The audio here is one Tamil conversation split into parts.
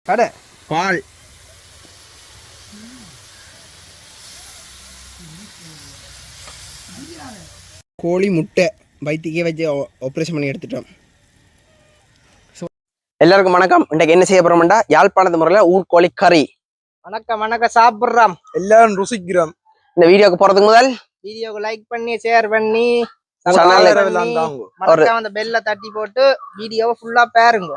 கடை பால் கோழி முட்டை வயிற்றுக்கே வச்சு ஆப்ரேஷன் பண்ணி எடுத்துட்டோம். எல்லாருக்கும் வணக்கம். இன்றைக்கு என்ன செய்ய போறோம்டா யாழ்ப்பாணத்து முறையில் ஊர்கோழி கறி. வணக்கம் வணக்கம், சாப்பிட்றோம், எல்லாரும் ருசிக்கிறோம். இந்த வீடியோக்கு போறதுக்கு முதல் வீடியோக்கு லைக் பண்ணி ஷேர் பண்ணி மறக்காம அந்த பெல்ல தட்டி போட்டு வீடியோவை ஃபுல்லா பாருங்க.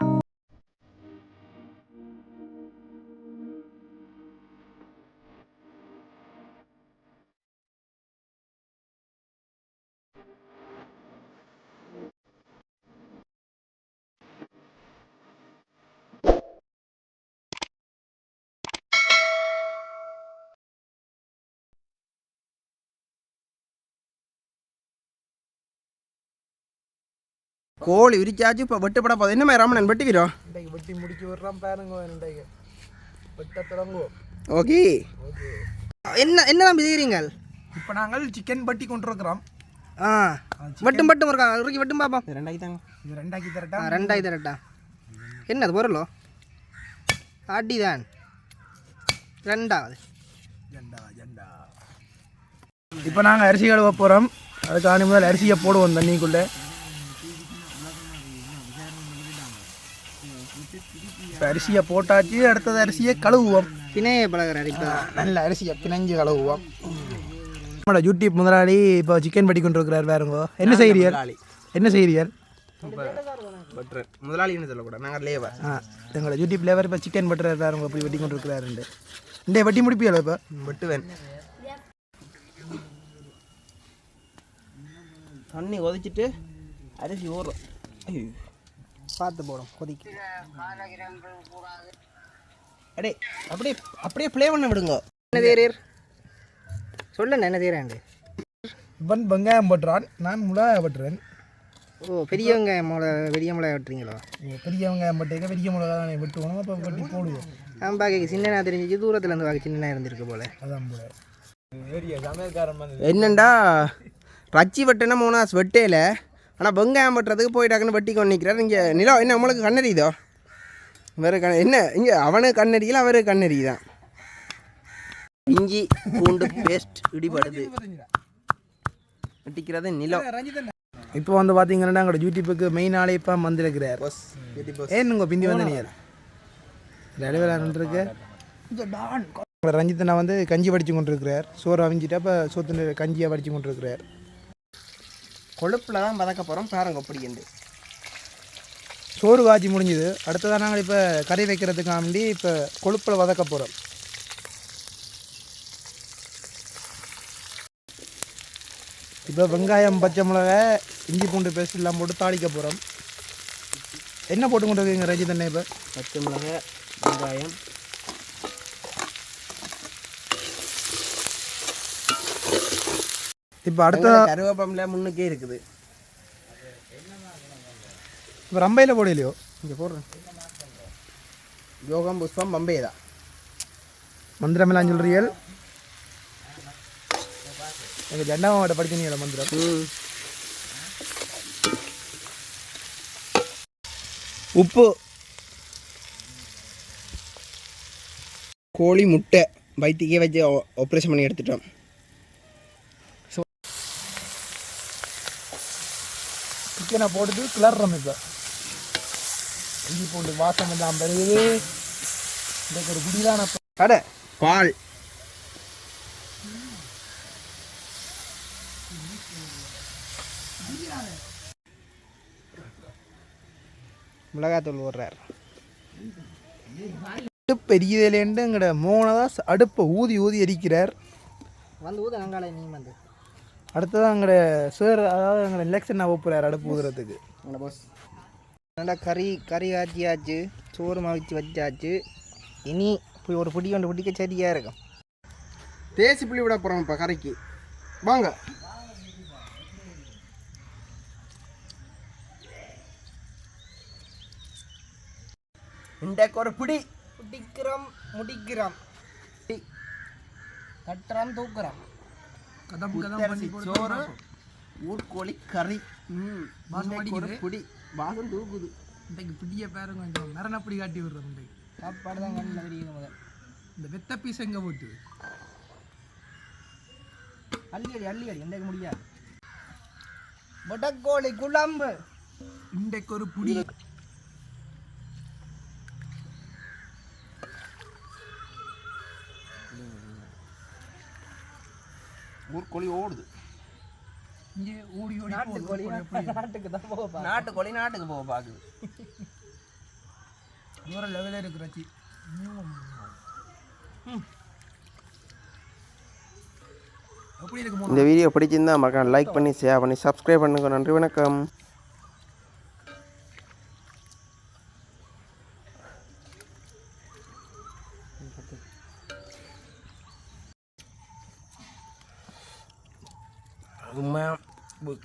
கோழி விரிச்சாச்சு. இப்போ வெட்டுப்பட போதும். என்ன மாதிரி ராமணன் வெட்டுக்கிறோம். வெட்டி முடிச்சு விடுறோம் பாருங்க. வெட்ட தொடங்குவோம். ஓகே, என்னதான் செய்கிறீங்க? இப்போ நாங்கள் சிக்கன் பட்டி கொண்டிருக்கிறோம். வெட்டும் வெட்டும் இருக்கா இறுக்கி வெட்டும் பாப்போம். ரெண்டாக்கி தாங்க. இது ரெண்டாக்கி தரட்டா? ரெண்டாக்கி தரட்டா. என்னது பொருளோ? அடிதான் ரெண்டாவது ஜெண்டா. இப்போ நாங்கள் அரிசி கழுவ போகிறோம். அதுக்கான முதல் அரிசியை போடுவோம் தண்ணிக்குள்ளே. அரிசியை போட்டாச்சு. அடுத்தது அரிசியை கழுவுவோம். பிணைய பழகிறார். இப்போ நல்ல அரிசியை பிணைஞ்சு கழுவுவோம். நம்மளோட யூடியூப் முதலாளி இப்போ சிக்கன் பட்டி கொண்டு இருக்கிறார். வேறுங்கோ என்ன செய்கிறீர்கள்? என்ன செய்கிறீர்கள்? பட்டர் முதலாளின்னு சொல்லக்கூடாது, நாங்கள் லேவர். எங்களோட யூடியூப் லேவர் இப்போ சிக்கன் பட்டர் வேறுங்க அப்படி வெட்டி கொண்டு இருக்கிறாருண்டு. இந்த வெட்டி முடிப்பியல இப்போ வெட்டுவேன். தண்ணி கொதிச்சுட்டு அரிசி ஓடுறோம். பார்த்து போடும் கொதிக்கு. அப்படியே அப்படியே அப்படியே ப்ளே பண்ண விடுங்க. என்ன தேரீர் சொல்லுண்ணே, என்ன தேராண்டு? இவன் வெங்காயம் போட்டுறான், நான் மிளகாய் போட்டுறேன். ஓ, பெரிய வெங்காயம் பெரிய மிளகாய் வெட்டுறீங்களோ? பெரிய வெங்காயம் போட்டேங்க. பெரிய மிளகா தானே வெட்டுவோம். அப்போ வெட்டி போடுவோம். நான் பார்க்க சின்னனா தெரிஞ்சு தூரத்தில் பார்க்க சின்னனா இருந்திருக்கு போல. அதான் போல ஏரியா சமையல்காரன். என்னண்டா ரச்சி வெட்டினா மூணாஸ் வெட்டையில், ஆனால் வெங்காயம் வெட்டுறதுக்கு போயிட்டாக்குன்னு வெட்டி கொண்டு நிற்கிறார். இங்கே நிலா என்ன நம்மளுக்கு கண்ணறியுதோ? வேறு என்ன இங்கே அவனுக்கு கண்ணறியில் அவருக்கு கண்ணறி தான். இஞ்சி பூண்டு பேஸ்ட் இடிபடுது வெட்டிக்கிறது நிலம். இப்போ வந்து பார்த்தீங்கன்னா எங்களோட யூடியூப்புக்கு மெயின் ஆளே இப்போ வந்திருக்கிறார். ஏன் உங்கள் பிந்தி வந்து நீங்கள் இருக்கு ரஞ்சித்தனை வந்து கஞ்சி படித்து கொண்டு இருக்கிறார். சோறு அவிஞ்சிட்டு அப்போ சோத்து கஞ்சியாக படித்து கொண்டு இருக்கிறார். கொழுப்பில் தான் வதக்க போகிறோம் பாருங்க. அப்படின்ட்டு சோறு காய்ச்சி முடிஞ்சுது. அடுத்ததான் நாங்கள் இப்போ கறி வைக்கிறதுக்காண்டி இப்போ கொழுப்பில் வதக்க போகிறோம். இப்போ வெங்காயம் பச்சை மிளகாய் இஞ்சி பூண்டு பேஸ்ட் எல்லாம் போட்டு தாளிக்க போகிறோம். என்ன போட்டு கொண்டு இருக்கீங்க ரஞ்சித்? இப்போ பச்சை மிளகாய் வெங்காயம் இப்போ அடுத்த கருவேப்பமில்ல முன்னுக்கே இருக்குது. இப்போ ரம்பையில் போடலையோ? இங்கே போடுறேன். யோகம் புஷ்பம் பம்பே தான். மந்திரமெல்லாம் சொல்கிறீர்கள். எங்கள் ஜெண்டாமாவோட படிக்கிறீங்களா மந்திரம்? உப்பு, கோழி முட்டை வயிற்றுக்கே வச்சு ஆப்ரேஷன் பண்ணி எடுத்துட்டோம். சிக்கனை போட்டுட்டு கிளறோம். இப்போ இஞ்சி பூண்டு வாசம் எல்லாம் பெருகுது. இன்றைக்கு ஒரு குடிதான கடை பால் மிளகாத்தூள் போடுறார். பெரியதுலேருந்து எங்கட மோனதாஸ் அடுப்பை ஊதி ஊதி எரிக்கிறார். வந்து ஊத அங்காள நீ வந்து அடுத்ததான் எங்கட சார், அதாவது எங்களை எலெக்ஷன் போகிறார் அடுப்பு ஊதுறதுக்கு. நல்லா கறி ஆச்சியாச்சு, சோறு மாவிச்சு வச்சாச்சு. இனி போய் ஒரு பிடி கொண்டு பிடிக்க சரியாக இருக்கும். தேசி புளி விட போகிறோம் இப்போ கறிக்கு. வாங்க. இன்றைக்கு ஒரு பிடி பிடிக்கிறோம் முடிக்கிறோம் கட்டுறோம் தூக்குறோம். சோறு ஊர்கோழி கறி ஒரு பிடி வாசம் தூக்குது. இன்றைக்கு பிடியை பேரும் கொஞ்சம் மரணப்படி காட்டி விடுறோம். இன்றைக்கு சாப்பாடு தான் கண்ணில் தெரியுது முதல். இந்த வெத்த பீஸ் எங்கே போட்டு அள்ளி அடி எந்த முடியாது. முட்டக்கோழி குழம்பு இன்றைக்கு ஒரு புடி ஊர்கோழி ஓடுது. இங்கே ஓடி ஓடி நாட்டுக்கோழி நாட்டுக்கு தான் போக நாட்டுக்கோழி நாட்டுக்கு போக பார்க்குது. வேற லெவலில் இருக்கிறாச்சி. எப்படி இருக்கு இந்த வீடியோ பிடிச்சிருந்தா மறக்காம லைக் பண்ணி ஷேர் பண்ணி சப்ஸ்கிரைப் பண்ணுங்க. நன்றி, வணக்கம்.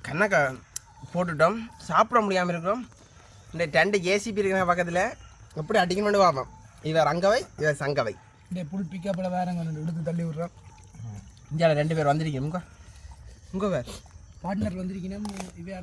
கண்ணக்கா போட்டுட்டோம், சாப்பிட முடியாமல் இருக்கிறோம். இந்த 2 ஜேசிபி இருக்கிற பக்கத்தில் எப்படி அடிக்கணும்னு பார்ப்போம். இவர் அங்கவை இவர் சங்கவை. இந்த புல் பிக்கப்பில் வேறங்க எடுத்து தள்ளி விட்றோம். இந்தியாவில் 2 பேர் வந்திருக்கீங்க. உங்க வேறு பார்ட்னர் வந்திருக்கீங்கன்னா இவே